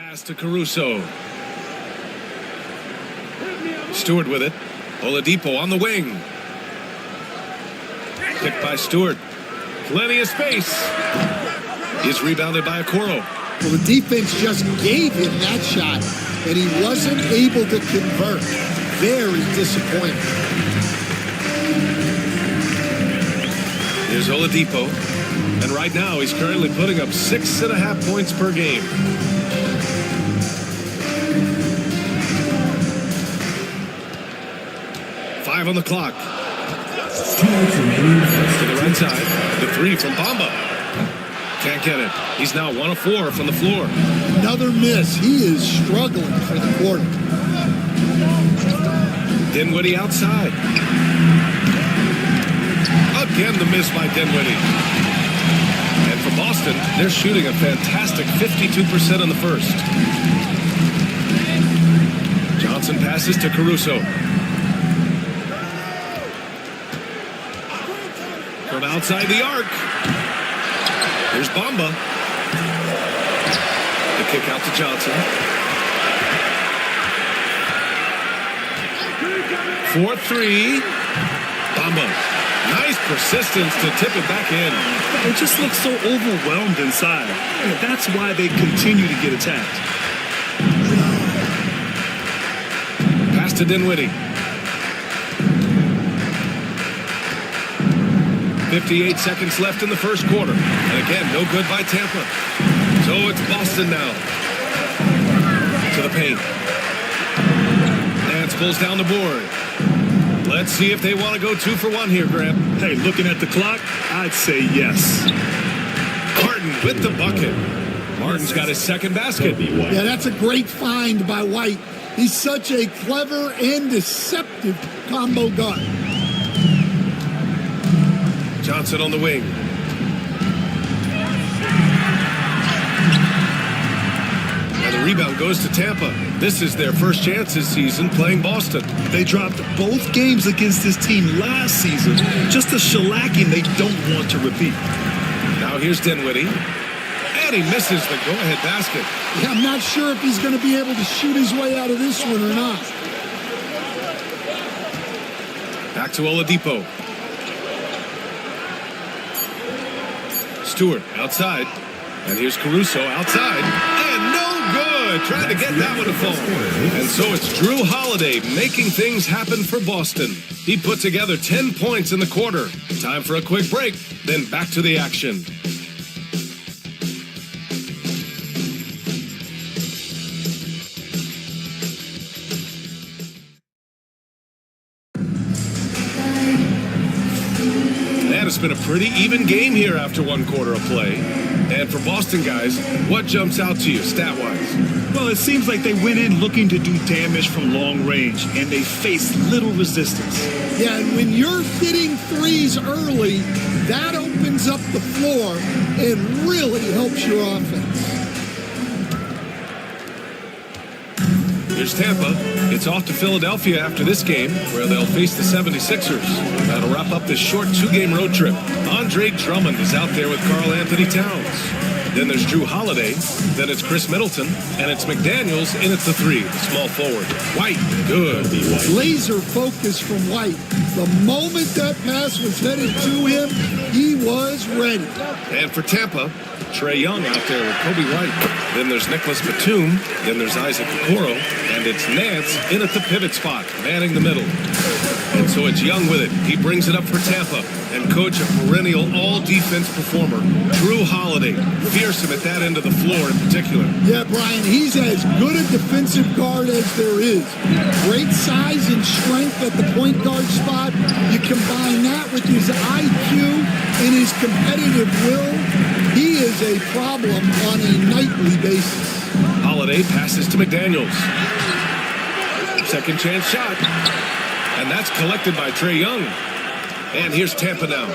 Pass to Caruso. Stewart with it. Oladipo on the wing. Picked by Stewart. Plenty of space. He's rebounded by Okoro. Well, the defense just gave him that shot, and he wasn't able to convert. Very disappointing. Here's Oladipo. And right now, he's currently putting up 6.5 points per game. Five on the clock. To the right side. The three from Bamba. Can't get it. He's now 1 of 4 from the floor. Another miss. He is struggling for the quarter. Dinwiddie outside. Again, the miss by Dinwiddie. And for Boston, they're shooting a fantastic 52% in the first. Johnson passes to Caruso. From outside the arc. Here's Bamba. The kick out to Johnson. 4-3. Bamba. Nice persistence to tip it back in. They just look so overwhelmed inside. That's why they continue to get attacked. Pass to Dinwiddie. 58 seconds left in the first quarter. And again, no good by Tampa. So it's Boston now. To the paint. Nance pulls down the board. Let's see if they want to go 2 for 1 here, Grant. Hey, looking at the clock, I'd say yes. Martin with the bucket. Martin's got his second basket. Yeah, that's a great find by White. He's such a clever and deceptive combo guard. Johnson on the wing. And the rebound goes to Tampa. This is their first chance this season playing Boston. They dropped both games against this team last season. Just a shellacking they don't want to repeat. Now here's Dinwiddie. And he misses the go-ahead basket. Yeah, I'm not sure if he's going to be able to shoot his way out of this one or not. Back to Oladipo. Stewart outside. And here's Caruso outside. And no good. Trying to get that one to fall. And so it's Drew Holiday making things happen for Boston. He put together 10 points in the quarter. Time for a quick break. Then back to the action. It's been a pretty even game here after 1 quarter of play. And for Boston guys, what jumps out to you stat-wise? Well, it seems like they went in looking to do damage from long range, and they faced little resistance. Yeah, and when you're hitting threes early, that opens up the floor and really helps your offense. Here's Tampa. It's off to Philadelphia after this game, where they'll face the 76ers. That'll wrap up this short 2-game road trip. Andre Drummond is out there with Karl Anthony Towns. Then there's Drew Holiday. Then it's Chris Middleton. And it's McDaniels in at the 3, the small forward. White, good. Laser focus from White. The moment that pass was headed to him, he was ready. And for Tampa, Trae Young out there with Kobe White. Then there's Nicholas Batum. Then there's Isaac Okoro. And it's Nance in at the pivot spot, manning the middle. And so it's Young with it. He brings it up for Tampa. And coach, a perennial all-defense performer, Drew Holiday. Fearsome at that end of the floor in particular. Yeah, Brian, he's as good a defensive guard as there is. Great size and strength at the point guard spot. You combine that with his IQ and his competitive will, he is a problem on a nightly basis. Holiday passes to McDaniels. Second chance shot. And that's collected by Trae Young. And here's Tampa now.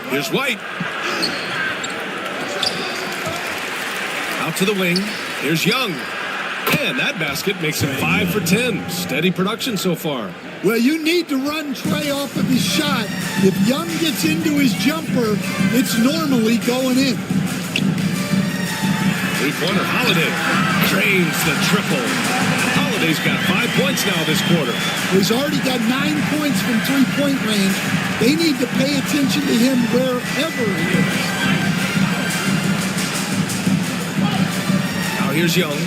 Here's White. Out to the wing. Here's Young. And that basket makes him 5 for 10. Steady production so far. Well, you need to run Trae off of his shot. If Young gets into his jumper, it's normally going in. Three-pointer, Holiday drains the triple. Holiday's got 5 points now this quarter. He's already got 9 points from three-point range. They need to pay attention to him wherever he is. Now here's Young.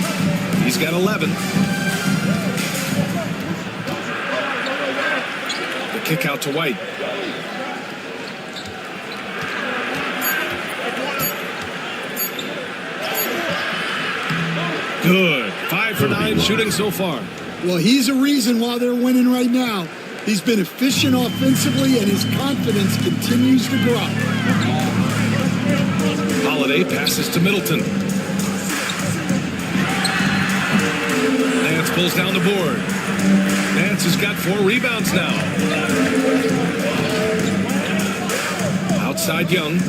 He's got 11. The kick out to White. Good. 5 for 9 shooting so far. Well, he's a reason why they're winning right now. He's been efficient offensively, and his confidence continues to grow. Holiday passes to Middleton. Nance pulls down the board. Nance has got 4 rebounds now. Outside Young.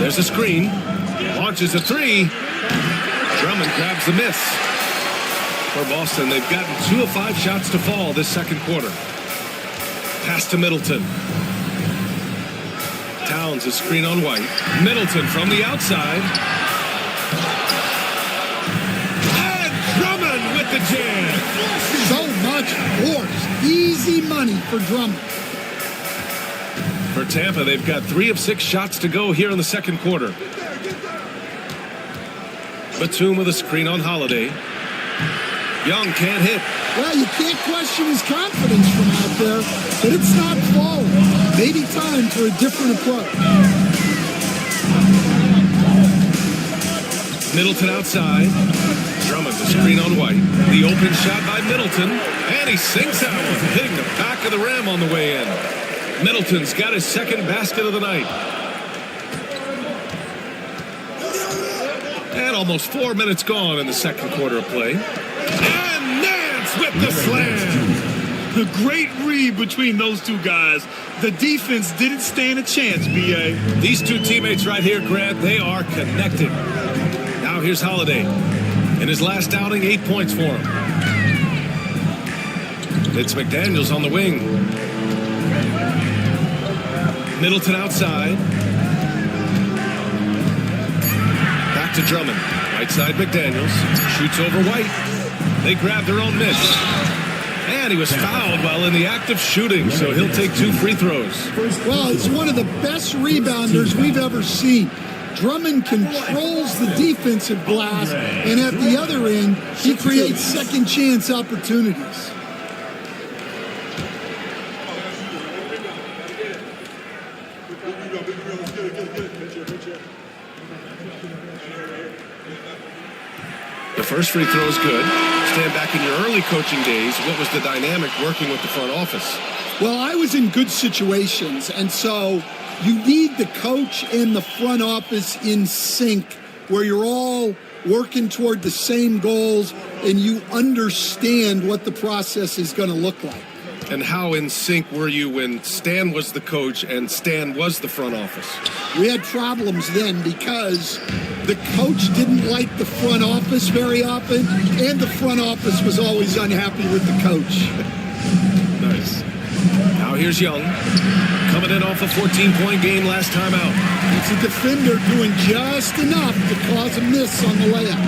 There's a screen. Launches a 3. Drummond grabs the miss. For Boston, they've gotten 2 of 5 shots to fall this second quarter. Pass to Middleton. Towns a screen on White. Middleton from the outside. And Drummond with the jam. So much force. Easy money for Drummond. For Tampa, they've got 3 of 6 shots to go here in the second quarter. Batum with a screen on Holiday. Young can't hit. Well, you can't question his confidence from out there, but it's not falling. Maybe time for a different approach. Middleton outside. Drummond the screen on White. The open shot by Middleton. And he sinks that one, hitting the back of the rim on the way in. Middleton's got his second basket of the night. And almost 4 minutes gone in the second quarter of play. And Nance with the slam. The great read between those two guys. The defense didn't stand a chance, B.A. These two teammates right here, Grant, they are connected. Now here's Holiday. In his last outing, 8 points for him. It's McDaniels on the wing. Middleton outside. Back to Drummond. Right side McDaniels. Shoots over White. They grab their own miss. And he was fouled while in the act of shooting, so he'll take 2 free throws. Well, he's one of the best rebounders we've ever seen. Drummond controls the defensive glass, and at the other end, he creates second chance opportunities. The first free throw is good. Stand back in your early coaching days. What was the dynamic working with the front office? Well, I was in good situations, and so you need the coach and the front office in sync where you're all working toward the same goals and you understand what the process is going to look like. And how in sync were you when Stan was the coach and Stan was the front office? We had problems then because the coach didn't like the front office very often, and the front office was always unhappy with the coach. Nice. Now here's Young. Coming in off a 14-point game last time out. It's a defender doing just enough to cause a miss on the layup.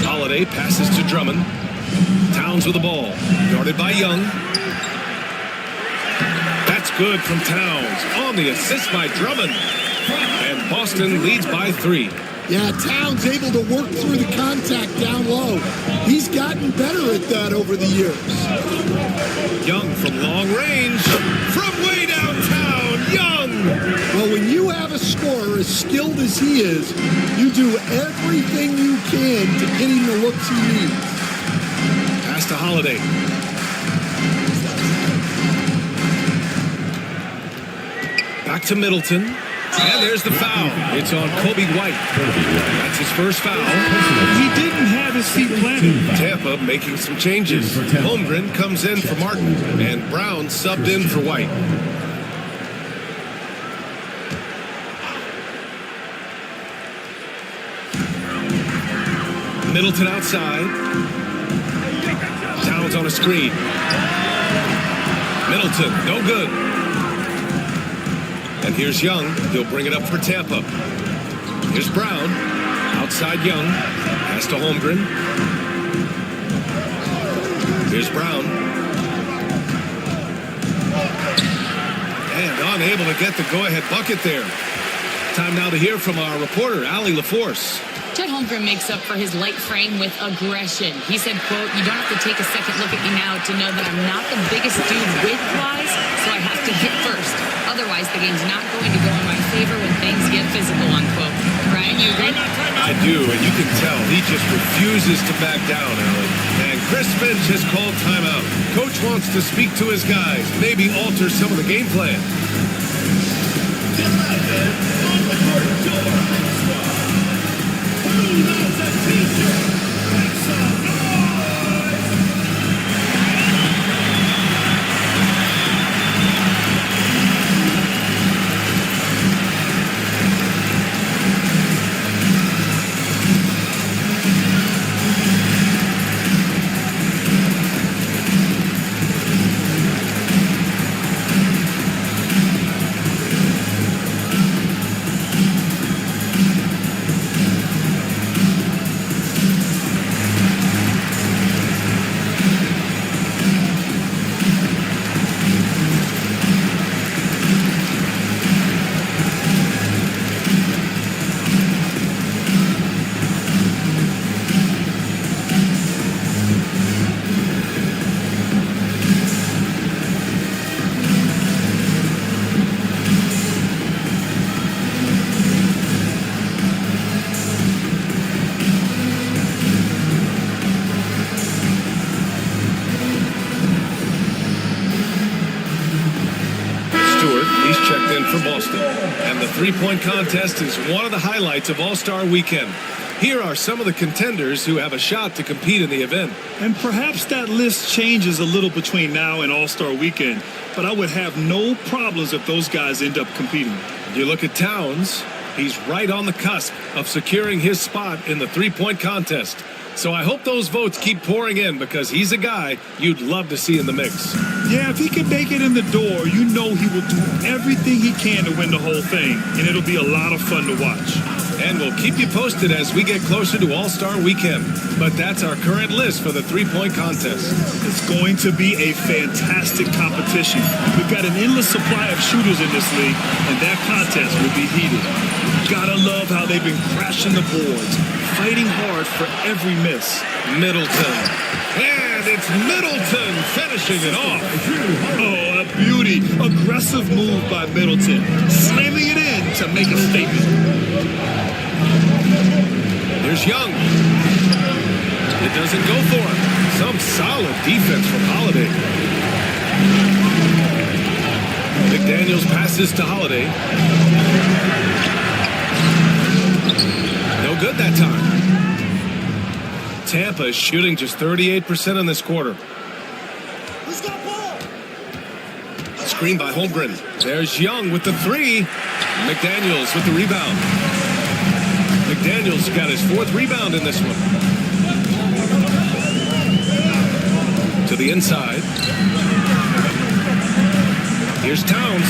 Holiday passes to Drummond. Towns with the ball. Guarded by Young. That's good from Towns. On the assist by Drummond. And Boston leads by 3. Yeah, Towns able to work through the contact down low. He's gotten better at that over the years. Young from long range. From way downtown, Young. Well, when you have a scorer as skilled as he is, you do everything you can to get him the looks he needs. Pass to Holiday. Back to Middleton. And there's the foul. It's on Kobe White. That's his first foul. He didn't have his feet planted. Tampa making some changes. Holmgren comes in for Martin. And Brown subbed in for White. Middleton outside. Towns on a screen. Middleton, no good. And here's Young. He'll bring it up for Tampa. Here's Brown. Outside Young. Pass to Holmgren. Here's Brown. And unable to get the go-ahead bucket there. Time now to hear from our reporter, Allie LaForce. Chet Holmgren makes up for his light frame with aggression. He said, quote, "You don't have to take a second look at me now to know that I'm not the biggest dude width-wise, so I have to hit first. Otherwise, the game's not going to go in my favor when things get physical," unquote. Brian, you agree? I do, and you can tell he just refuses to back down, Allie. And Chris Finch has called timeout. Coach wants to speak to his guys, maybe alter some of the game plan. He's checked in for Boston. And the three-point contest is one of the highlights of All-Star Weekend. Here are some of the contenders who have a shot to compete in the event. And perhaps that list changes a little between now and All-Star Weekend, but I would have no problems if those guys end up competing. You look at Towns, he's right on the cusp of securing his spot in the three-point contest. So I hope those votes keep pouring in because he's a guy you'd love to see in the mix. Yeah, if he can make it in the door, you know he will do everything he can to win the whole thing, and it'll be a lot of fun to watch. And we'll keep you posted as we get closer to All-Star Weekend. But that's our current list for the three-point contest. It's going to be a fantastic competition. We've got an endless supply of shooters in this league, and that contest will be heated. Gotta love how they've been crashing the boards, fighting hard for every miss. Middleton. And it's Middleton finishing it off. Oh, a beauty. Aggressive move by Middleton. Slamming it in to make a statement. Here's Young. It doesn't go for him. Some solid defense from Holiday. McDaniels passes to Holiday. No good that time. Tampa is shooting just 38% in this quarter. Screen by Holmgren. There's Young with the three. McDaniels with the rebound. McDaniels got his fourth rebound in this one. To the inside. Here's Towns.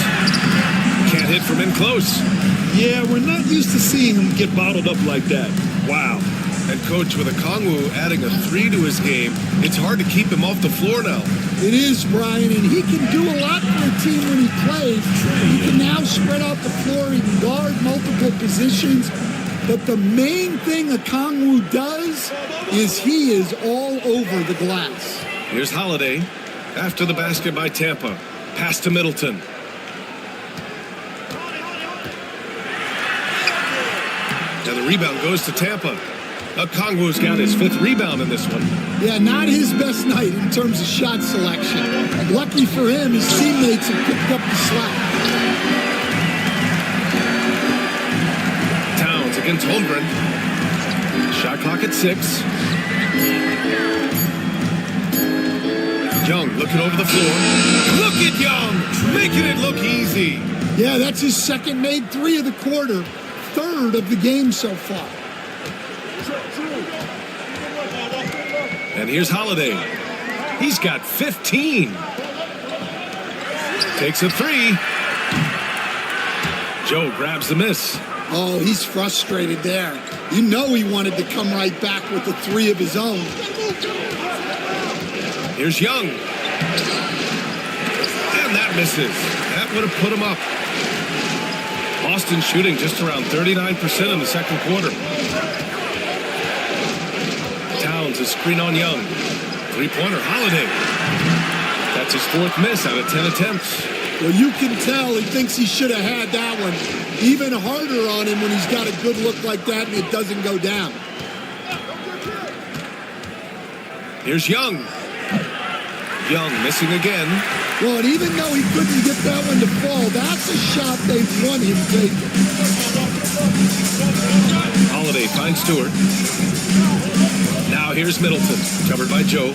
Can't hit from in close. Yeah, we're not used to seeing him get bottled up like that. Wow. And Coach, with Okongwu adding a three to his game, it's hard to keep him off the floor now. It is, Brian, and he can do a lot for a team when he plays. He can now spread out the floor. He can guard multiple positions. But the main thing Okongwu does is he is all over the glass. Here's Holiday. After the basket by Tampa. Pass to Middleton. And the rebound goes to Tampa. Okongwu's got his fifth rebound in this one. Yeah, not his best night in terms of shot selection. And lucky for him, his teammates have picked up the slack. Towns against Holmgren. Shot clock at 6. Young looking over the floor. Look at Young, making it look easy. Yeah, that's his second made three of the quarter. Third of the game so far. And here's Holiday. He's got 15. Takes a three. Joe grabs the miss. Oh, he's frustrated there. You know he wanted to come right back with the 3 of his own. Here's Young. And that misses. That would have put him up. Boston shooting just around 39% in the second quarter. Towns a screen on Young. Three-pointer, Holiday. That's his 4th miss out of 10 attempts. Well, you can tell he thinks he should have had that one. Even harder on him when he's got a good look like that and it doesn't go down. Here's Young. Young missing again. Well, and even though he couldn't get that one to fall, that's a shot they want him taking. Holiday finds Stewart. Now here's Middleton, covered by Joe.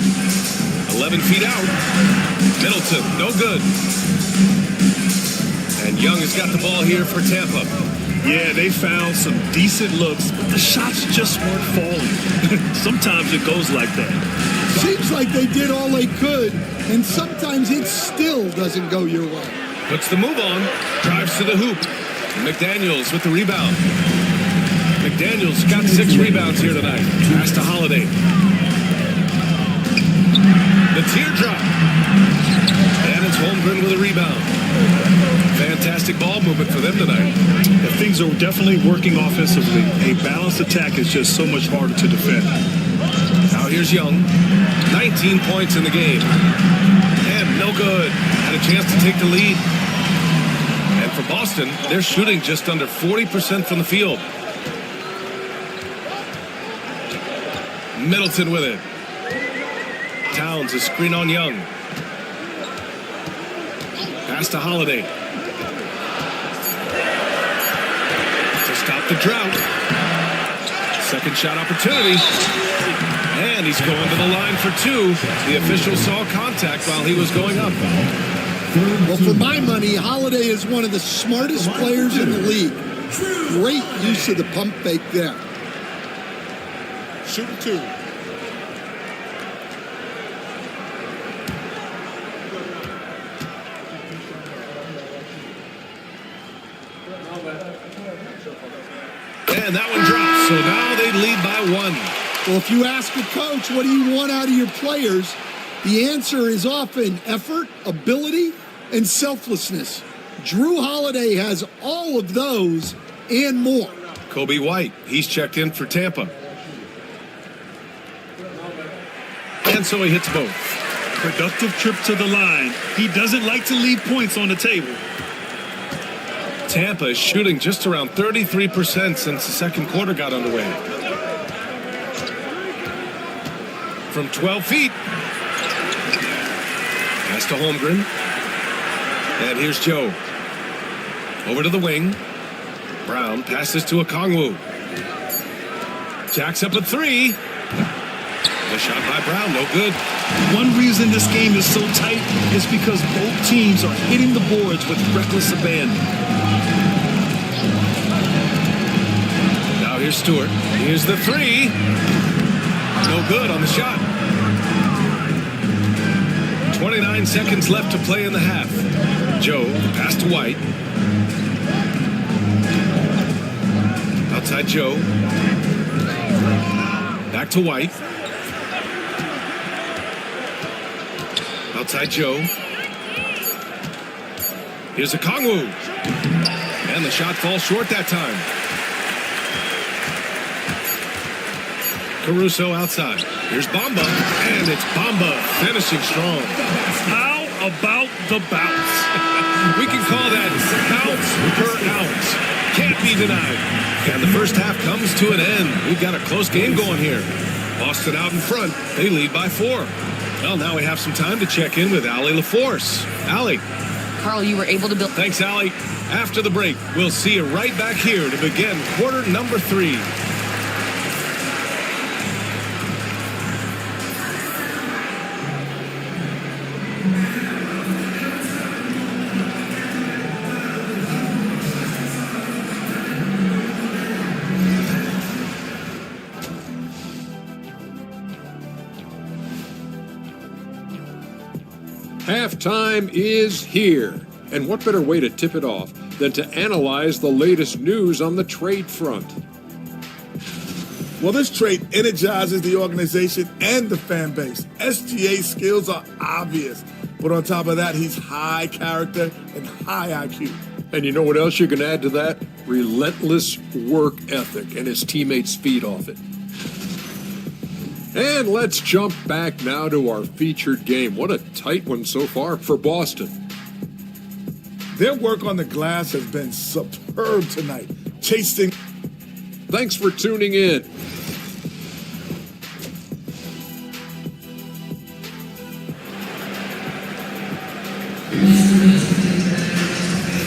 11 feet out. Middleton, no good. And Young has got the ball here for Tampa. Yeah, they found some decent looks, but the shots just weren't falling. Sometimes it goes like that. Seems like they did all they could, and sometimes it still doesn't go your way. Puts the move on, drives to the hoop. McDaniels with the rebound. McDaniels got 6 rebounds here tonight. Pass to Holiday. The teardrop. And it's Holmgren with a rebound. Fantastic ball movement for them tonight. Yeah, things are definitely working offensively. A balanced attack is just so much harder to defend. Now here's Young. 19 points in the game. And no good. Had a chance to take the lead. And for Boston, they're shooting just under 40% from the field. Middleton with it. Towns a screen on Young. Pass to Holiday. To stop the drought. Second shot opportunity. And he's going to the line for 2. The official saw contact while he was going up. Well, for my money, Holiday is one of the smartest players in the league. Great use of the pump fake there. Shooting 2. And that one drops. So now they lead by 1. Well, if you ask a coach, what do you want out of your players? The answer is often effort, ability, and selflessness. Drew Holiday has all of those and more. Kobe White, he's checked in for Tampa. And so he hits both. Productive trip to the line. He doesn't like to leave points on the table. Tampa is shooting just around 33% since the second quarter got underway. From 12 feet. Pass to Holmgren. And here's Joe. Over to the wing. Brown passes to Okongwu. Jacks up a 3. The shot by Brown, no good. One reason this game is so tight is because both teams are hitting the boards with reckless abandon. Now here's Stewart. Here's the 3. No good on the shot. 29 seconds left to play in the half. Joe, pass to White. Outside Joe. Back to White. Outside Joe. Here's Okongwu. And the shot falls short that time. Caruso outside. Here's Bamba. And it's Bamba finishing strong. How about the bounce? We can call that bounce per ounce. Can't be denied. And the first half comes to an end. We've got a close game going here. Boston out in front. They lead by 4. Well, now we have some time to check in with Allie LaForce. Allie. Carl, you were able to build. Thanks, Allie. After the break, we'll see you right back here to begin quarter number 3. Halftime is here. And what better way to tip it off than to analyze the latest news on the trade front. Well, this trade energizes the organization and the fan base. SGA's skills are obvious, but on top of that, he's high character and high IQ. And you know what else you can add to that? Relentless work ethic, and his teammates feed off it. And let's jump back now to our featured game. What a tight one so far for Boston. Their work on the glass has been superb tonight, chasing. Thanks for tuning in.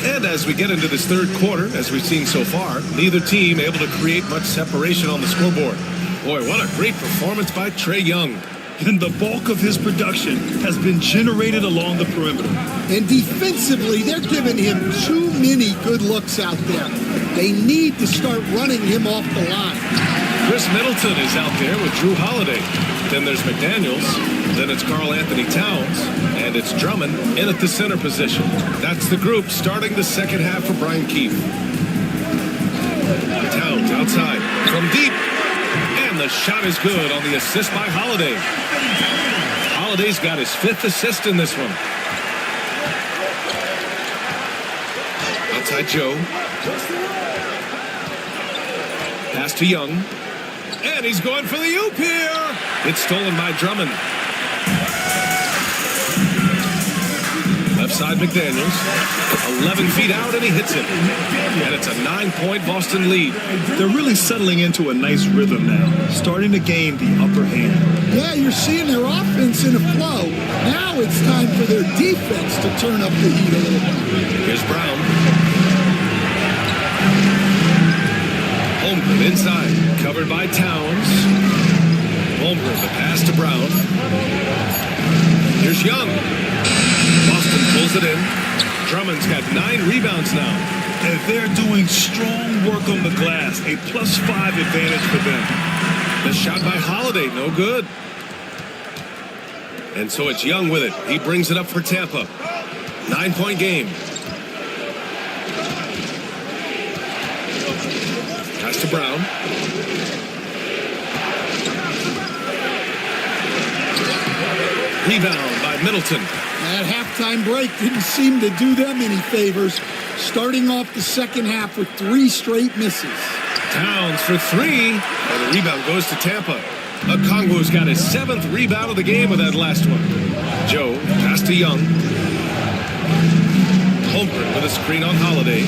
And as we get into this third quarter, as we've seen so far, neither team able to create much separation on the scoreboard. Boy, what a great performance by Trae Young. And the bulk of his production has been generated along the perimeter. And defensively, they're giving him too many good looks out there. They need to start running him off the line. Chris Middleton is out there with Drew Holiday. Then there's McDaniels. Then it's Karl Anthony Towns. And it's Drummond in at the center position. That's the group starting the second half for Brian Keefe. Towns outside from deep. And the shot is good on the assist by Holiday. Holiday's got his 5th assist in this one. Outside Joe. Pass to Young. And he's going for the oop here. It's stolen by Drummond. Left side McDaniels. 11 feet out and he hits it. And it's a 9-point Boston lead. They're really settling into a nice rhythm now, starting to gain the upper hand. Yeah, you're seeing their offense in a flow. Now it's time for their defense to turn up the heat a little bit. Here's Brown. Holmgren inside, covered by Towns. Holmgren, the pass to Brown. Here's Young. Boston pulls it in. Drummond's got 9 rebounds now. And they're doing strong work on the glass, a +5 advantage for them. The shot by Holiday, no good. And so it's Young with it. He brings it up for Tampa. 9-point game. Pass to Brown. Rebound by Middleton. That halftime break didn't seem to do them any favors, starting off the second half with 3 straight misses. Towns for 3, and the rebound goes to Tampa. Okongwu's got his 7th rebound of the game with that last one. Joe, pass to Young. Holmgren with a screen on Holiday.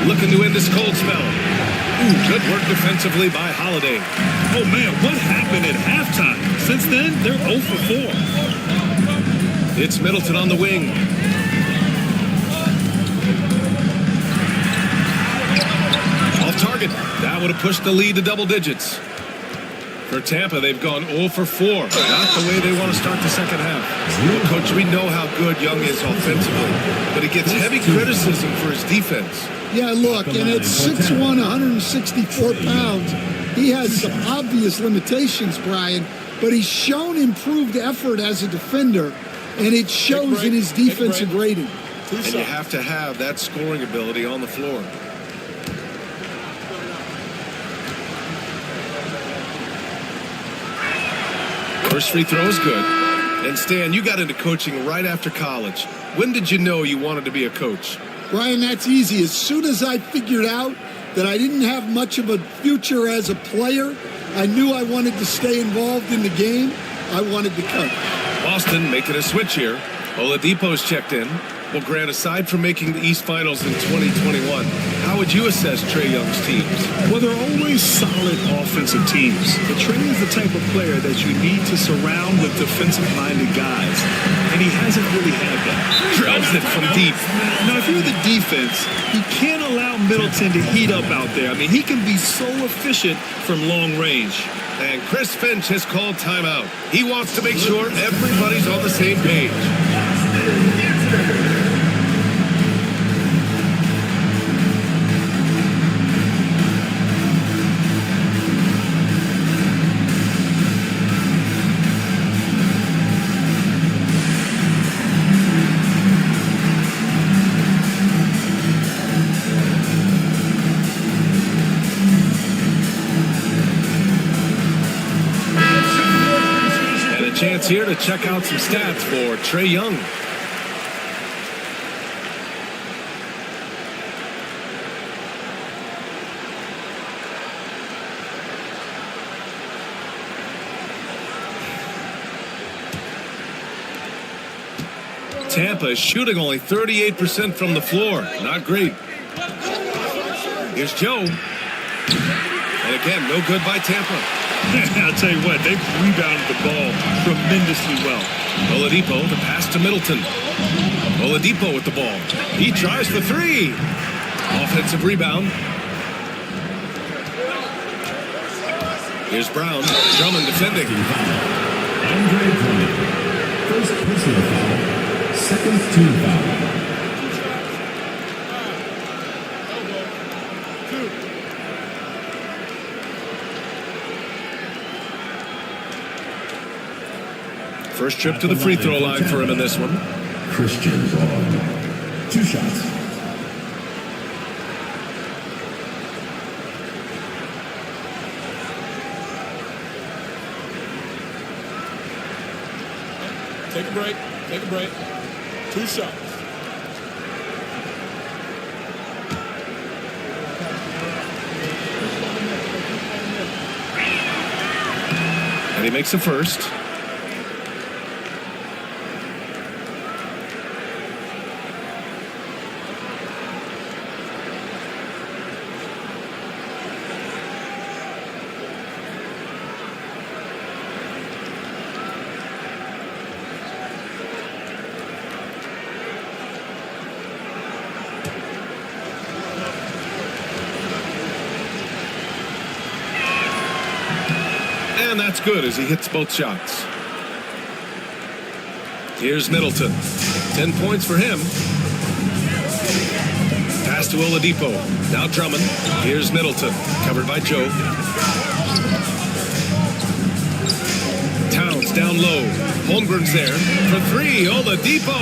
Looking to end this cold spell. Ooh, good work defensively by Holiday. Oh, man, what happened at halftime? Since then, they're 0 for 4. It's Middleton on the wing. Off target. That would have pushed the lead to double digits. For Tampa, they've gone 0 for 4. Not the way they want to start the second half. Well, Coach, we know how good Young is offensively, but he gets heavy criticism for his defense. Yeah, look, and at 6'1", 164 pounds, he has some obvious limitations, Brian, but he's shown improved effort as a defender, and it shows in his defensive rating. And you have to have that scoring ability on the floor. First free throw is good. And Stan, you got into coaching right after college. When did you know you wanted to be a coach? Brian, that's easy. As soon as I figured out that I didn't have much of a future as a player, I knew I wanted to stay involved in the game. I wanted to coach. Boston making a switch here. Oladipo's checked in. Well, Grant, aside from making the East Finals in 2021, how would you assess Trae Young's teams? Well, they're always solid offensive teams. But Trae is the type of player that you need to surround with defensive-minded guys. And he hasn't really had that. Drills it from deep. Now, if you're the defense, you can't allow Middleton to heat up out there. I mean, he can be so efficient from long range. And Chris Finch has called timeout. He wants to make sure everybody's on the same page. chance here to check out some stats for Trae Young. Tampa is shooting only 38% from the floor. Not great. Here's Joe. And again, no good by Tampa. I'll tell you what, they've rebounded the ball tremendously well. Oladipo, the pass to Middleton. Oladipo with the ball. He tries for three. Offensive rebound. Here's Brown. Drummond defending. Andre Drummond. First personal foul. Second team foul. First trip to the free throw line for him in this one. Christian Braun. 2 shots. Take a break. Take a break. 2 shots. And he makes a first. And that's good as he hits both shots. Here's Middleton. 10 points for him. Pass to Oladipo. Now Drummond. Here's Middleton. Covered by Joe. Towns down low. Holmgren's there for three. Oladipo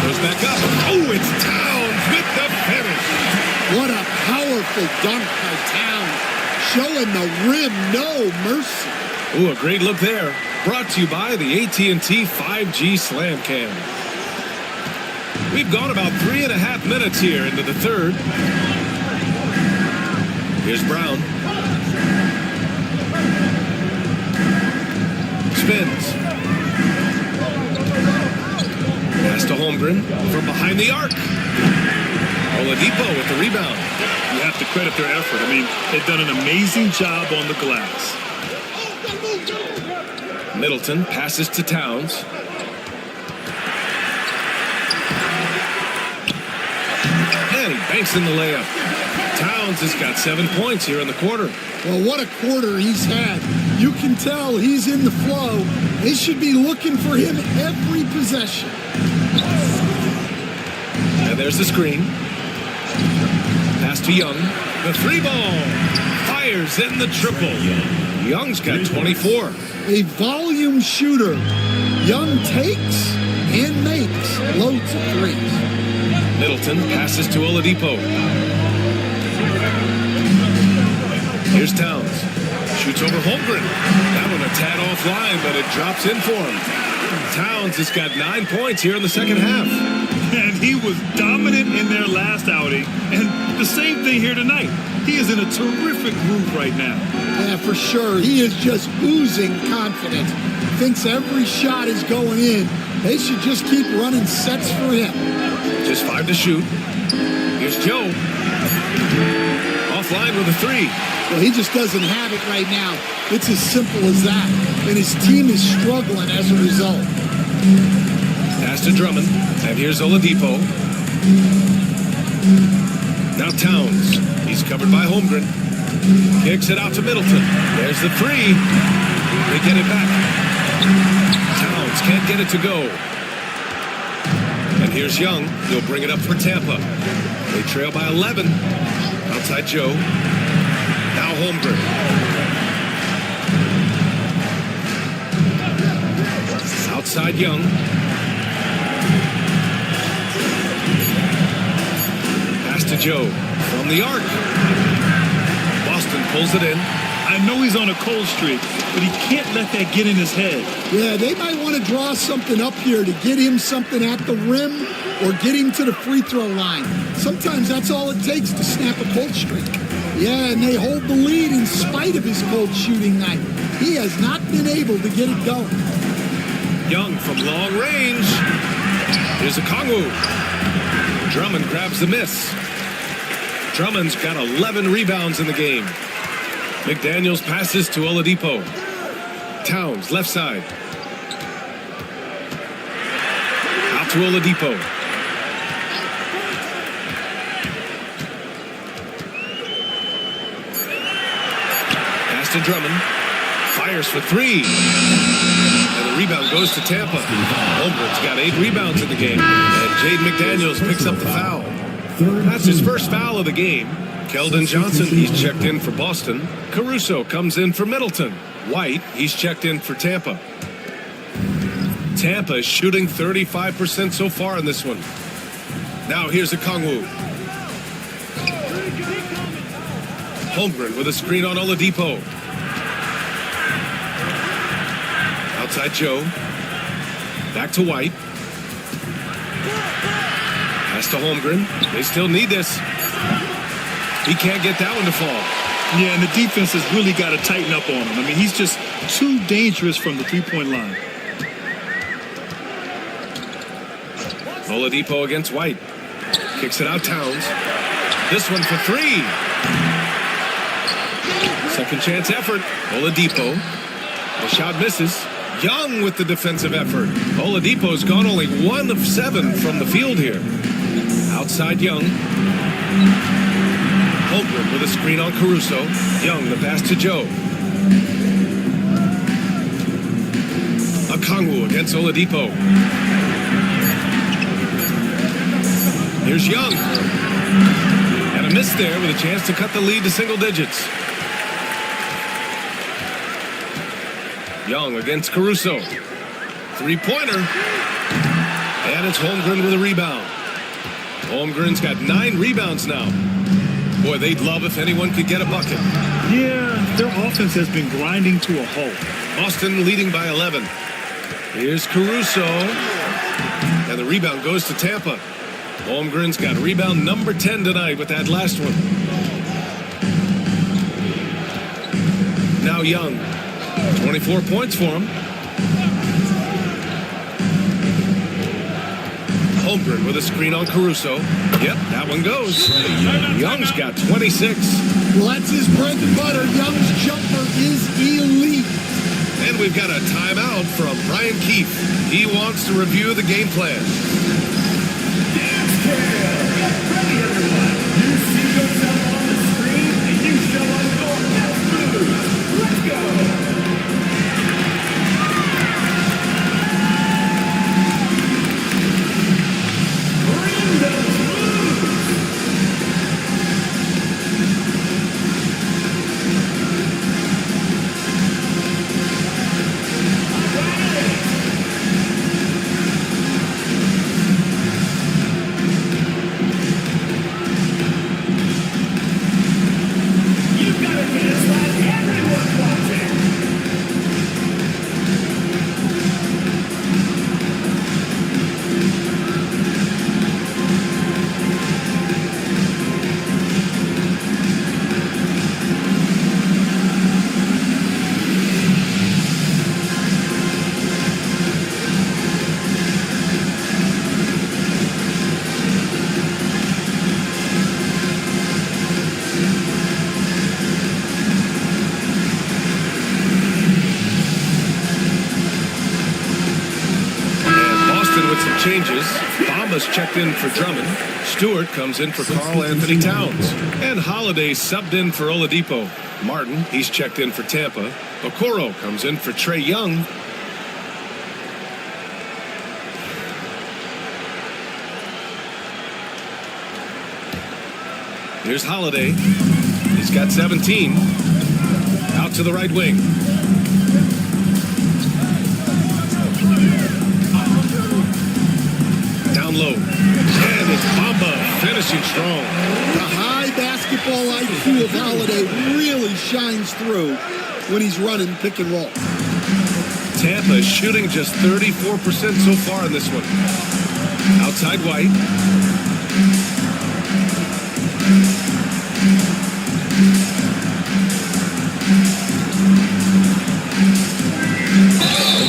goes back up. Oh, it's Towns with the finish. What a powerful dunk by Towns. Showing the rim no mercy. Ooh, a great look there. Brought to you by the AT&T 5G Slam Cam. We've gone about 3.5 minutes here into the third. Here's Brown. Spins. Pass to Holmgren from behind the arc. Oladipo with the rebound. You have to credit their effort. I mean, they've done an amazing job on the glass. Middleton passes to Towns. And he banks in the layup. Towns has got 7 points here in the quarter. Well, what a quarter he's had. You can tell he's in the flow. They should be looking for him every possession. And there's the screen. Pass to Young. The three ball. Fires in the triple. Young's got 24. A volume shooter. Young takes and makes loads of threes. Middleton passes to Oladipo. Here's Towns. Shoots over Holmgren. That one a tad offline, but it drops in for him. Towns has got 9 points here in the second half. And he was dominant in their last outing. And the same thing here tonight. He is in a terrific groove right now. Yeah, for sure. He is just oozing confidence. Thinks every shot is going in. They should just keep running sets for him. Just 5 to shoot. Here's Joe. Offline with a three. Well, he just doesn't have it right now. It's as simple as that. And his team is struggling as a result. Pass to Drummond. And here's Oladipo. Now Towns. He's covered by Holmgren. Kicks it out to Middleton. There's the three. They get it back. Towns can't get it to go. And here's Young. He'll bring it up for Tampa. They trail by 11. Outside Joe. Now Holmgren. Outside Young. Pass to Joe. From the arc. Boston pulls it in. I know he's on a cold streak, but he can't let that get in his head. Yeah, they might want to draw something up here to get him something at the rim or get him to the free throw line. Sometimes that's all it takes to snap a cold streak. Yeah, and they hold the lead in spite of his cold shooting night. He has not been able to get it going. Young from long range. Here's a Kongwu. Drummond grabs the miss. Drummond's got 11 rebounds in the game. McDaniels passes to Oladipo. Towns, left side. Out to Oladipo. Pass to Drummond. Fires for three. And the rebound goes to Tampa. Holmgren's got 8 rebounds in the game. And Jaden McDaniels picks up the foul. That's his first foul of the game. Keldon Johnson, he's checked in for Boston. Caruso comes in for Middleton. White, he's checked in for Tampa. Tampa is shooting 35% so far in this one. Now here's a Kongwu. Holmgren with a screen on Oladipo. Outside Joe. Back to White. Pass to Holmgren. They still need this. He can't get that one to fall. Yeah, and the defense has really got to tighten up on him. I mean, he's just too dangerous from the three-point line. Oladipo against White. Kicks it out, Towns. This one for three. Second chance effort. Oladipo. The shot misses. Young with the defensive effort. Oladipo's gone only 1 of 7 from the field here. Outside Young. Holmgren with a screen on Caruso. Young, the pass to Joe. Okongwu against Oladipo. Here's Young. And a miss there with a chance to cut the lead to single digits. Young against Caruso. Three-pointer. And it's Holmgren with a rebound. Holmgren's got 9 rebounds now. Boy, they'd love if anyone could get a bucket. Yeah, their offense has been grinding to a halt. Boston leading by 11. Here's Caruso. And the rebound goes to Tampa. Holmgren's got rebound number 10 tonight with that last one. Now Young. 24 points for him. Holmgren with a screen on Caruso. Yep, that one goes. Young's got 26. Well, that's his bread and butter. Young's jumper is elite. And we've got a timeout from Brian Keefe. He wants to review the game plan. Ready, everyone. You see yourself on the screen, and you show us your best moves. Let's go. Changes. Bamba's checked in for Drummond. Stewart comes in for Karl Anthony Towns. And Holiday subbed in for Oladipo. Martin, he's checked in for Tampa. Okoro comes in for Trae Young. Here's Holiday. He's got 17. Out to the right wing. Down low. And it's Bamba finishing strong. The high basketball IQ of Holiday really shines through. when he's running pick and roll. Tampa is shooting just 34% so far in this one. Outside White.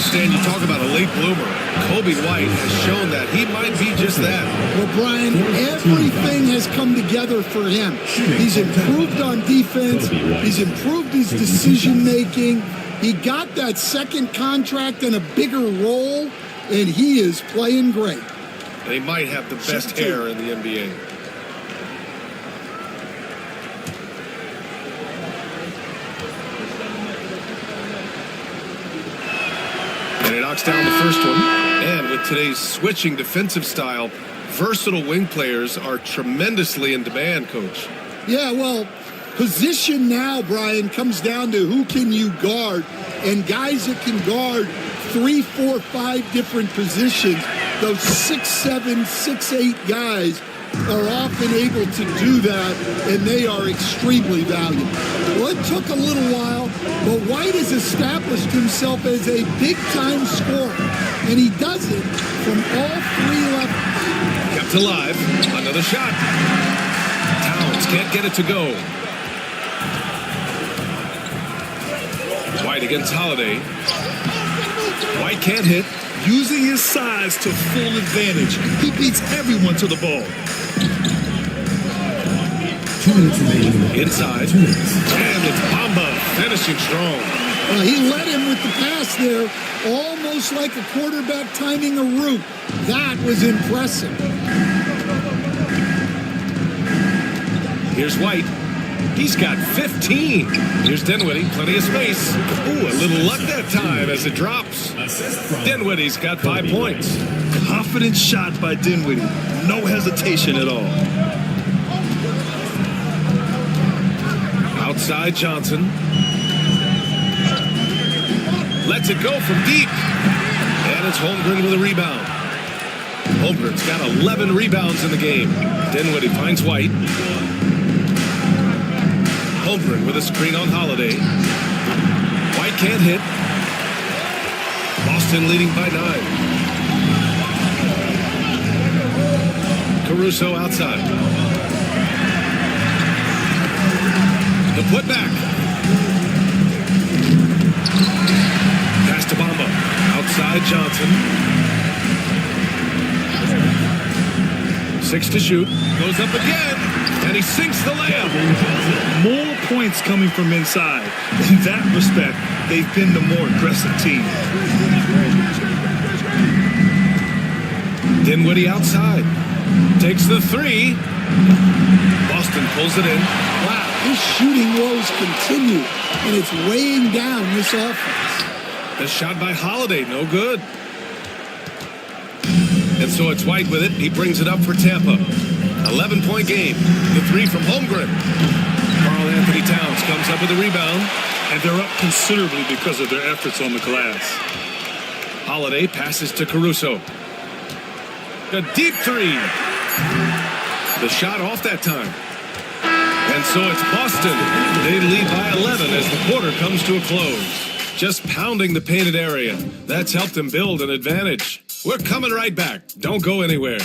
Stan, you talk about a late bloomer. Kobe White has shown that he might be just that. Well, Brian, everything has come together for him. He's improved on defense. He's improved his decision-making. He got that second contract and a bigger role, and he is playing great. They might have the best hair in the NBA. And he knocks down the first one. And with today's switching defensive style, versatile wing players are tremendously in demand, Coach. Yeah, well, position now, Brian, comes down to who can you guard. And guys that can guard 3, 4, 5 different positions, those 6'7", 6'8" guys are often able to do that, and they are extremely valuable. Well, it took a little while, but White has established himself as a big-time scorer, and he does it from all 3 levels. Kept alive. Another shot. Towns can't get it to go. White against Holiday. White can't hit. Using his size to full advantage. He beats everyone to the ball. Inside. And it's Bamba finishing strong. He led him with the pass there, almost like a quarterback timing a route. That was impressive. Here's White. He's got 15. Here's Dinwiddie, plenty of space. Ooh, a little luck that time as it drops. Dinwiddie's got 5 points. Confident shot by Dinwiddie. No hesitation at all. Outside Johnson. Lets it go from deep. And it's Holmgren with a rebound. Holmgren's got 11 rebounds in the game. Dinwiddie finds White. Holmgren with a screen on Holiday. White can't hit. Boston leading by 9. Caruso outside. The putback. Pass to Bamba. Outside Johnson. 6 to shoot. Goes up again. And he sinks the layup. More points coming from inside. In that respect, they've been the more aggressive team. Dinwiddie outside. Takes the 3. Boston pulls it in. Wow, his shooting woes continue, and it's weighing down this offense. The shot by Holiday, no good. And so it's White with it. He brings it up for Tampa. 11-point game. The 3 from Holmgren. Karl Anthony Towns comes up with a rebound. And they're up considerably because of their efforts on the glass. Holiday passes to Caruso. A deep 3. The shot off that time. And so it's Boston. They lead by 11 as the quarter comes to a close. Just pounding the painted area. That's helped them build an advantage. We're coming right back. Don't go anywhere.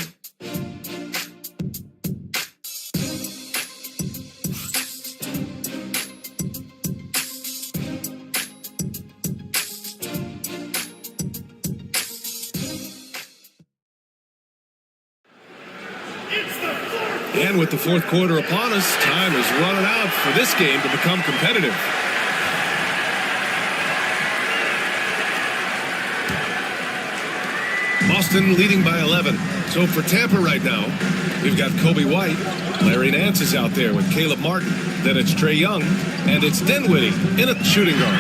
And with the fourth quarter upon us, time is running out for this game to become competitive. Boston leading by 11. So for Tampa right now, we've got Kobe White. Larry Nance is out there with Caleb Martin. Then it's Trae Young. And it's Dinwiddie in a shooting guard.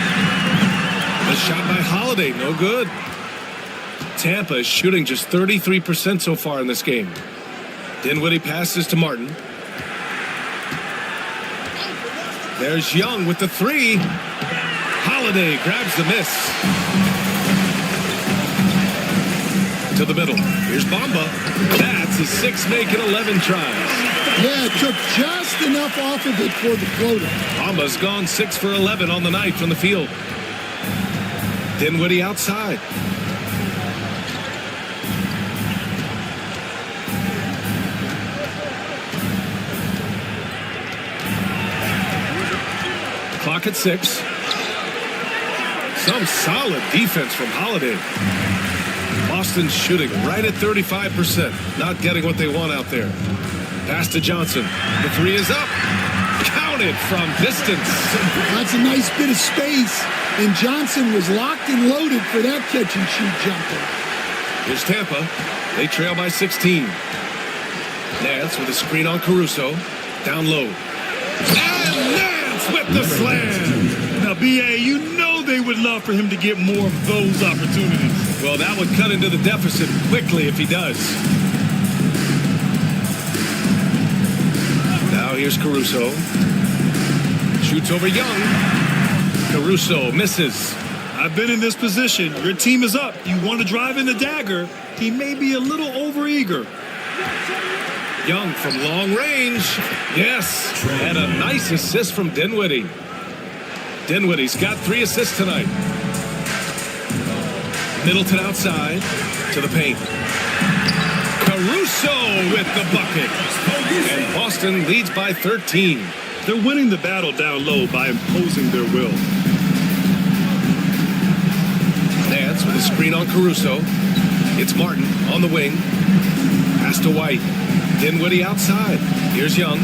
The shot by Holiday, no good. Tampa is shooting just 33% so far in this game. Dinwiddie passes to Martin. There's Young with the 3. Holiday grabs the miss. To the middle. Here's Bamba. That's his 6th make in 11 tries. Yeah, it took just enough off of it for the floater. Bamba's gone 6 for 11 on the night from the field. Dinwiddie outside. Clock at 6. Some solid defense from Holiday. Boston's shooting right at 35%. Not getting what they want out there. Pass to Johnson. The three is up. Counted from distance. That's a nice bit of space. And Johnson was locked and loaded for that catch and shoot jumper. Here's Tampa. They trail by 16. Nance with a screen on Caruso. Down low. And Nance with the slam. Now, B.A., you know they would love for him to get more of those opportunities. Well, that would cut into the deficit quickly if he does. Now here's Caruso. Shoots over Young. Caruso misses. I've been in this position. Your team is up. You want to drive in the dagger. He may be a little overeager. Young from long range. Yes. And a nice assist from Dinwiddie. Dinwiddie's got 3 assists tonight. Middleton outside to the paint. Caruso with the bucket. And Boston leads by 13. They're winning the battle down low by imposing their will. Nance with a screen on Caruso. It's Martin on the wing. Pass to White. Dinwiddie outside. Here's Young.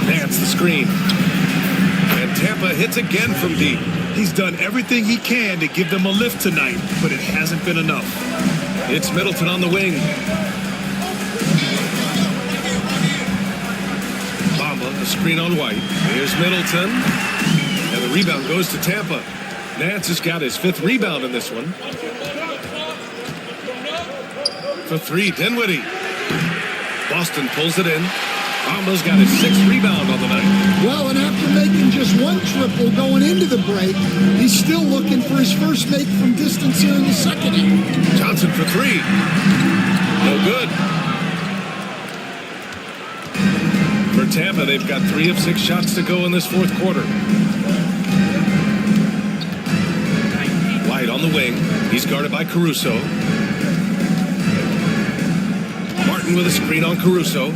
Nance the screen. And Tampa hits again from deep. He's done everything he can to give them a lift tonight, but it hasn't been enough. It's Middleton on the wing. Bamba, the screen on White. Here's Middleton. And the rebound goes to Tampa. Nance has got his 5th rebound in this one. For 3, Dinwiddie. Boston pulls it in. Bamba's got his 6th rebound on the night. Well, and after making just 1 triple going into the break, he's still looking for his first make from distance here in the second half. Johnson for 3. No good. For Tampa, they've got 3 of 6 shots to go in this 4th quarter. White on the wing. He's guarded by Caruso. Martin with a screen on Caruso.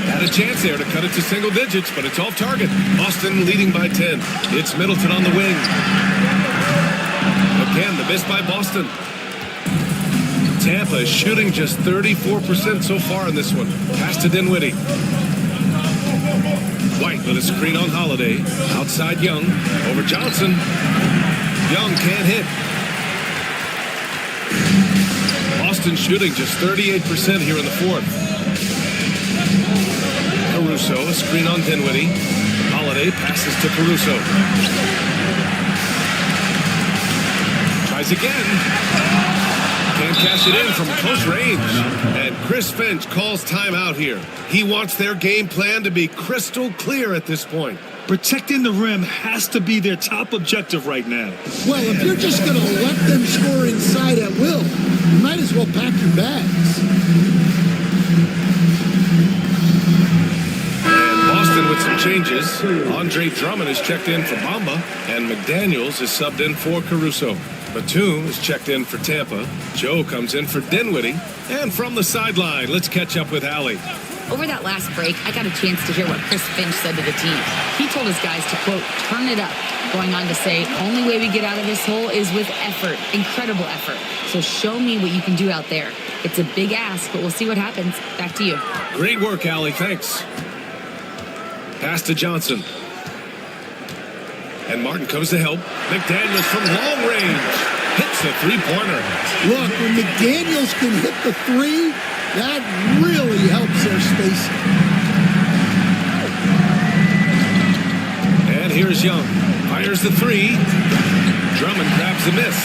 Had a chance there to cut it to single digits, but it's off target. Boston leading by 10. It's Middleton on the wing. Again, the miss by Boston. Tampa is shooting just 34% so far in this one. Pass to Dinwiddie. White with a screen on Holiday. Outside Young. Over Johnson. Young can't hit. Boston shooting just 38% here in the 4th. Caruso, a screen on Dinwiddie. Holiday passes to Caruso. Tries again. Can't cash it in from close range. And Chris Finch calls timeout here. He wants their game plan to be crystal clear at this point. Protecting the rim has to be their top objective right now. Well, if you're just going to let them score inside at will, you might as well pack your bags. With some changes, Andre Drummond is checked in for Bamba, and McDaniels is subbed in for Caruso. Batum is checked in for Tampa. Joe comes in for Dinwiddie. And from the sideline, let's catch up with Allie. Over that last break, I got a chance to hear what Chris Finch said to the team. He told his guys to, quote, turn it up, going on to say, only way we get out of this hole is with effort, incredible effort. So show me what you can do out there. It's a big ask, but we'll see what happens. Back to you. Great work, Allie. Thanks. Pass to Johnson. And Martin comes to help. McDaniels from long range. Hits the 3-pointer. Look, when McDaniels can hit the 3, that really helps their spacing. And here's Young. Fires the 3. Drummond grabs the miss.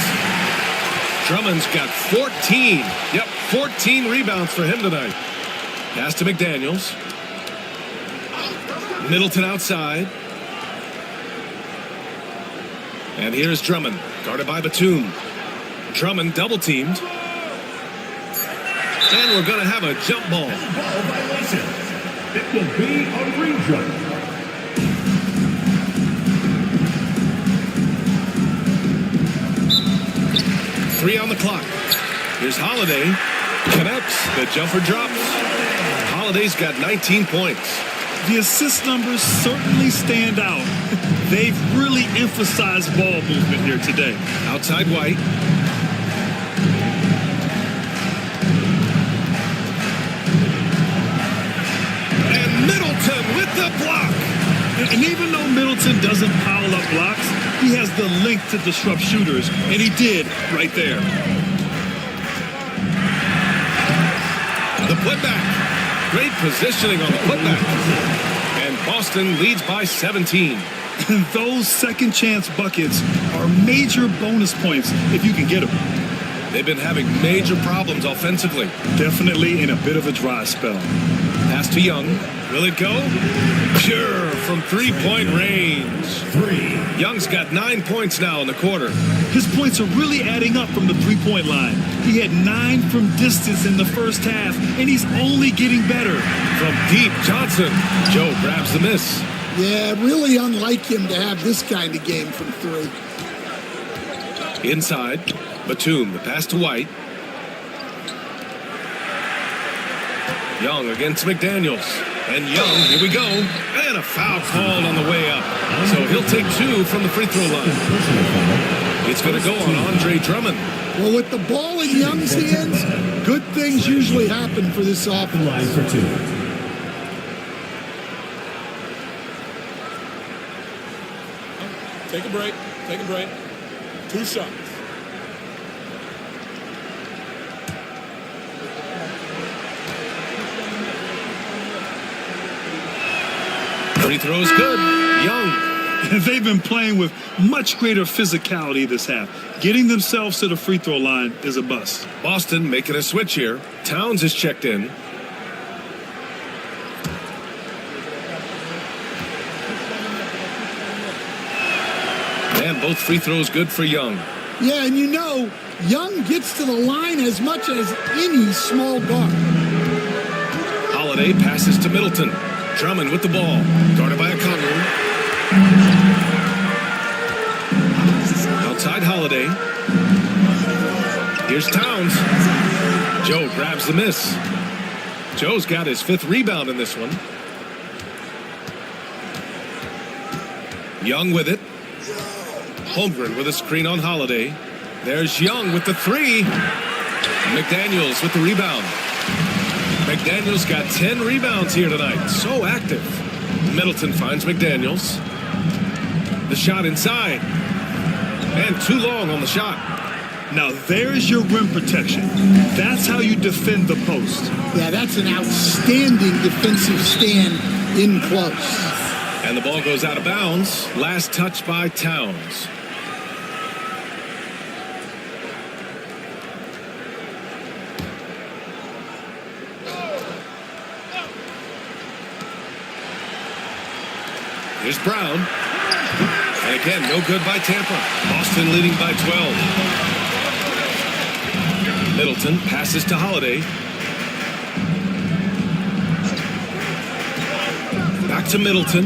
Drummond's got 14. Yep, 14 rebounds for him tonight. Pass to McDaniels. Middleton outside. And here's Drummond, guarded by Batum. Drummond double-teamed. And we're going to have a jump ball. Ball violation. It will be a re-jump. Three on the clock. Here's Holiday. Connects. The jumper drops. Holiday's got 19 points. The assist numbers certainly stand out. They've really emphasized ball movement here today. Outside White. And Middleton with the block. And even though Middleton doesn't pile up blocks, he has the length to disrupt shooters, and he did right there. The putback. Great positioning on the putback. And Boston leads by 17. And those second chance buckets are major bonus points if you can get them. They've been having major problems offensively. Definitely in a bit of a dry spell. Pass to Young. Will it go? Sure, from three-point range. Young's got 9 points now in the quarter. His points are really adding up from the three-point line. He had 9 from distance in the first half, and he's only getting better. From deep, Johnson. Joe grabs the miss. Yeah, really unlike him to have this kind of game from three. Inside, Batum, the pass to White. Young against McDaniels. And Young, here we go. And a foul called on the way up. So he'll take 2 from the free throw line. It's going to go on Andre Drummond. Well, with the ball in Young's hands, good things usually happen for this offense. Line for 2. Take a break. Take a break. 2 shots. Free throw is good. Young. They've been playing with much greater physicality this half. Getting themselves to the free throw line is a bust. Boston making a switch here. Towns is checked in. And both free throws good for Young. Yeah, and you know, Young gets to the line as much as any small guard. Holiday passes to Middleton. Drummond with the ball. Guarded by O'Connell. Outside Holiday. Here's Towns. Joe grabs the miss. Joe's got his 5th rebound in this one. Young with it. Holmgren with a screen on Holiday. There's Young with the 3. McDaniels with the rebound. McDaniels got 10 rebounds here tonight. So active. Middleton finds McDaniels. The shot inside. And too long on the shot. Now there's your rim protection. That's how you defend the post. Yeah, that's an outstanding defensive stand in close. And the ball goes out of bounds. Last touch by Towns. Here's Brown. And again, no good by Tampa. Boston leading by 12. Middleton passes to Holiday. Back to Middleton.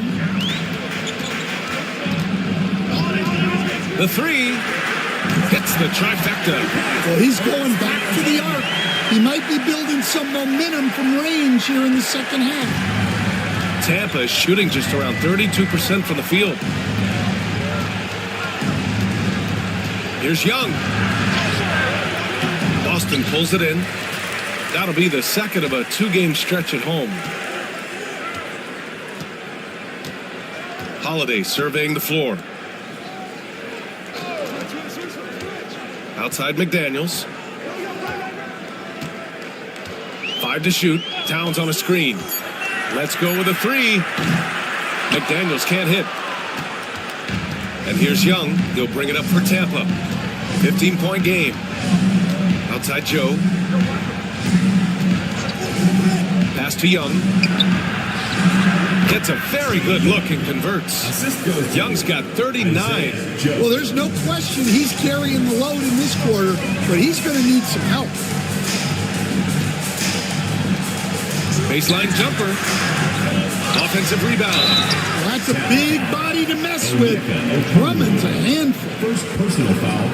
The 3 hits the trifecta. Well, he's going back to the arc. He might be building some momentum from range here in the second half. Tampa is shooting just around 32% from the field. Here's Young. Boston pulls it in. That'll be the second of a 2-game stretch at home. Holiday surveying the floor. Outside McDaniels. 5 to shoot. Towns on a screen. Let's go with a 3. McDaniels can't hit. And here's Young. He'll bring it up for Tampa. 15-point game. Outside Joe. Pass to Young. Gets a very good look and converts. Young's got 39. Well, there's no question he's carrying the load in this quarter, but he's going to need some help. Baseline jumper. Offensive rebound. Well, that's a big body to mess with. Drummond's a handful. First personal foul.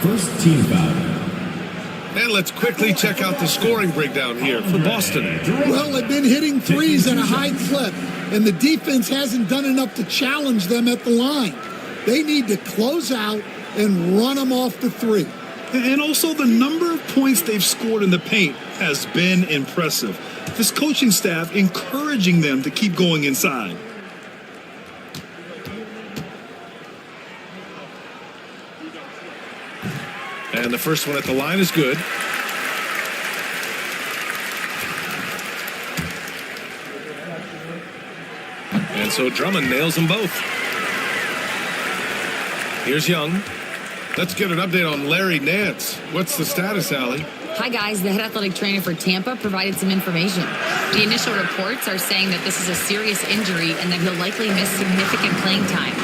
First team foul. And let's quickly check out the scoring breakdown here for Boston. Well, they've been hitting threes at a high clip, and the defense hasn't done enough to challenge them at the line. They need to close out and run them off the three. And also the number of points they've scored in the paint has been impressive. This coaching staff encouraging them to keep going inside. And the first one at the line is good. And so Drummond nails them both. Here's Young. Let's get an update on Larry Nance. What's the status, Allie? Hi, guys. The head athletic trainer for Tampa provided some information. The initial reports are saying that this is a serious injury and that he'll likely miss significant playing time.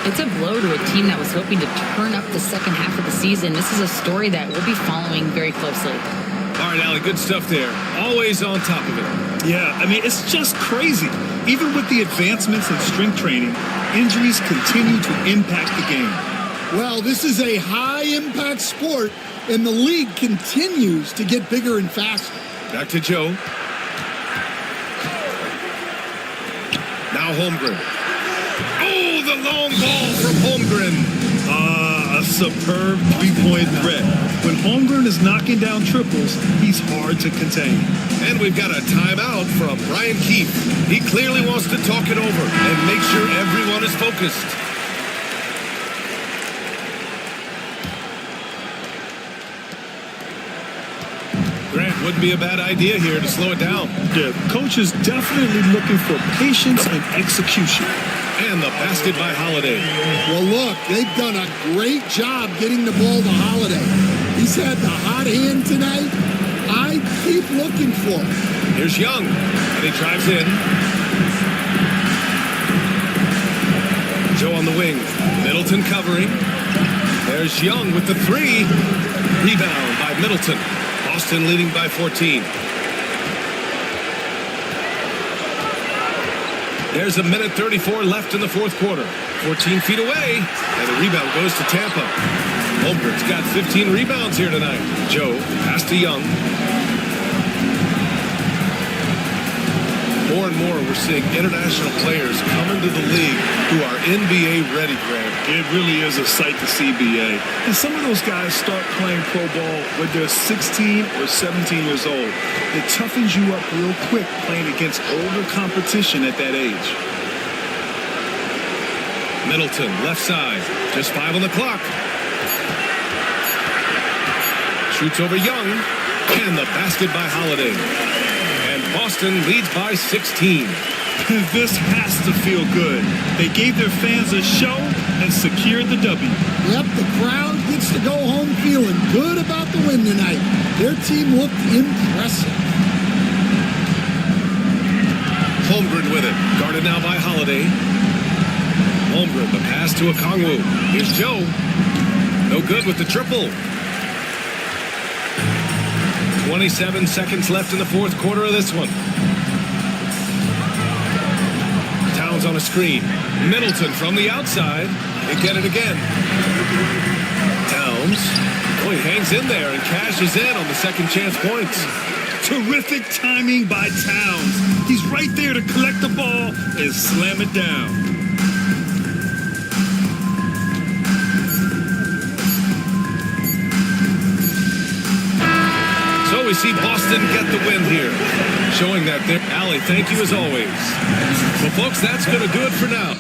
It's a blow to a team that was hoping to turn up the second half of the season. This is a story that we'll be following very closely. All right, Allie, good stuff there. Always on top of it. Yeah, I mean, it's just crazy. Even with the advancements in strength training, injuries continue to impact the game. Well, this is a high-impact sport, and the league continues to get bigger and faster. Back to Joe. Now Holmgren. Oh, the long ball from Holmgren. A superb three-point threat. When Holmgren is knocking down triples, he's hard to contain. And we've got a timeout from Brian Keefe. He clearly wants to talk it over and make sure everyone is focused. Grant, wouldn't be a bad idea here to slow it down. The coach is definitely looking for patience and execution. And the basket by Holiday. Well, look, they've done a great job getting the ball to Holiday. He's had the hot hand tonight. I keep looking for him. Here's Young, and he drives in. Joe on the wing. Middleton covering. There's Young with the three. Rebound by Middleton. Boston leading by 14. There's a minute 34 left in the fourth quarter. 14 feet away, and the rebound goes to Tampa. Holmgren's got 15 rebounds here tonight. Joe, pass to Young. More and more, we're seeing international players come into the league who are NBA ready, Grant. It really is a sight to see, BA. And some of those guys start playing pro ball when they're 16 or 17 years old. It toughens you up real quick playing against older competition at that age. Middleton, left side. Just 5 on the clock. Shoots over Young. And the basket by Holiday. And Boston leads by 16. This has to feel good. They gave their fans a show and secured the W. Yep, the crowd gets to go home feeling good about the win tonight. Their team looked impressive. Holmgren with it. Guarded now by Holiday. Holmgren, the pass to Okongwu. Here's Joe. No good with the triple. 27 seconds left in the fourth quarter of this one. Towns on a screen. Middleton from the outside. They get it again. Towns. Oh, he hangs in there and cashes in on the second chance points. Terrific timing by Towns. He's right there to collect the ball and slam it down. So we see Boston get the win here, showing that they're... Allie, thank you as always. Well, folks, that's going to do it for now.